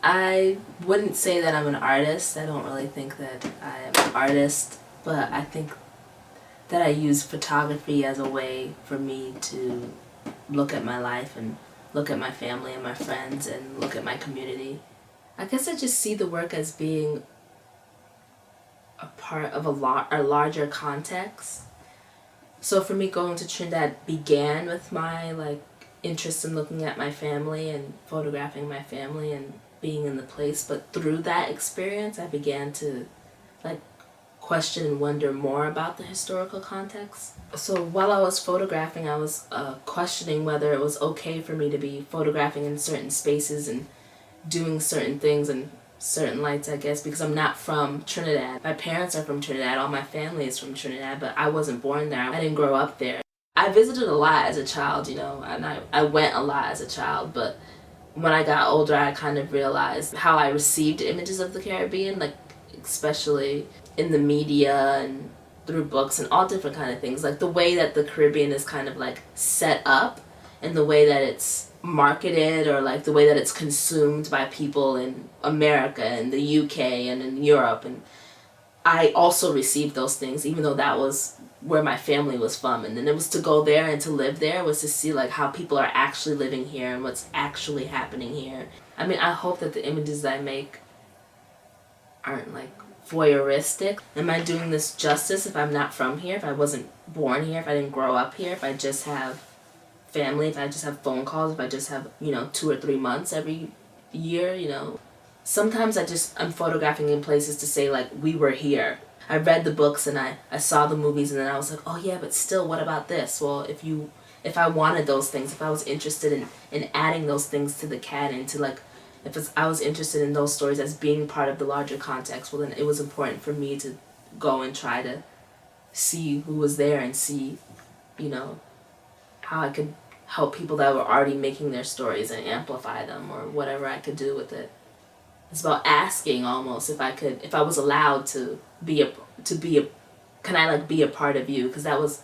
I wouldn't say that I'm an artist. I don't really think that I am an artist, but I think that I use photography as a way for me to look at my life and look at my family and my friends and look at my community. I guess I just see the work as being a part of a larger context. So for me, going to Trinidad began with my interest in looking at my family and photographing my family and being in the place. But through that experience, I began to question and wonder more about the historical context. So while I was photographing, I was questioning whether it was okay for me to be photographing in certain spaces and doing certain things and certain lights, I guess, because I'm not from Trinidad. My parents are from Trinidad, all my family is from Trinidad, but I wasn't born there. I didn't grow up there. I visited a lot as a child, and I went a lot as a child, but when I got older, I kind of realized how I received images of the Caribbean, especially in the media and through books and all different kind of things. The way that the Caribbean is kind of set up and the way that it's marketed, or the way that it's consumed by people in America and the UK and in Europe. And I also received those things, even though that was where my family was from. And then it was to go there and to live there was to see how people are actually living here and what's actually happening here. I mean, I hope that the images I make aren't voyeuristic. Am I doing this justice if I'm not from here, if I wasn't born here, if I didn't grow up here, if I just have family, if I just have phone calls, if I just have 2 or 3 months every year? Sometimes I'm photographing in places to say we were here. I read the books and I saw the movies, and then I was like, oh yeah, but still, what about this? Well, if I wanted those things, if I was interested in adding those things to the canon, I was interested in those stories as being part of the larger context, well then it was important for me to go and try to see who was there and see, how I could help people that were already making their stories and amplify them, or whatever I could do with it. It's about asking almost if I was allowed to be can I be a part of you? Because that was,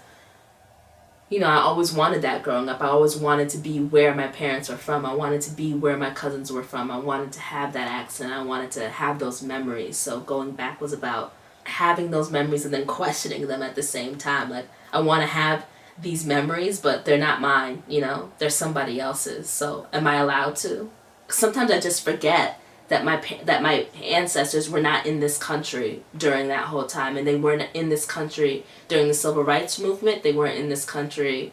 I always wanted that growing up. I always wanted to be where my parents were from. I wanted to be where my cousins were from. I wanted to have that accent. I wanted to have those memories. So going back was about having those memories and then questioning them at the same time. I want to have these memories, but they're not mine, they're somebody else's. So am I allowed to? Sometimes I just forget that my ancestors were not in this country during that whole time, and they weren't in this country during the civil rights movement. They weren't in this country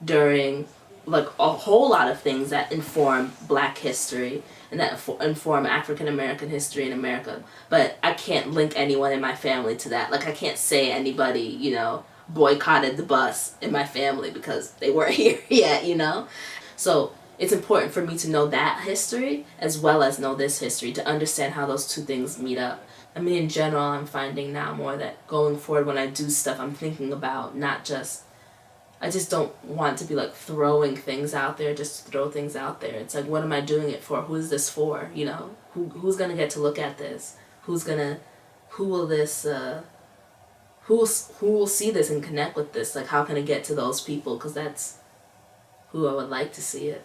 during a whole lot of things that inform Black history and that inform African American history in America. But I can't link anyone in my family to that. I can't say anybody, boycotted the bus in my family because they weren't here yet, So it's important for me to know that history as well as know this history, to understand how those two things meet up. I mean, in general, I'm finding now more that going forward when I do stuff, I'm thinking about I just don't want to be throwing things out there just to throw things out there. It's what am I doing it for? Who is this for? Who's going to get to look at this? Who will see this and connect with this? How can I get to those people? Because that's who I would like to see it.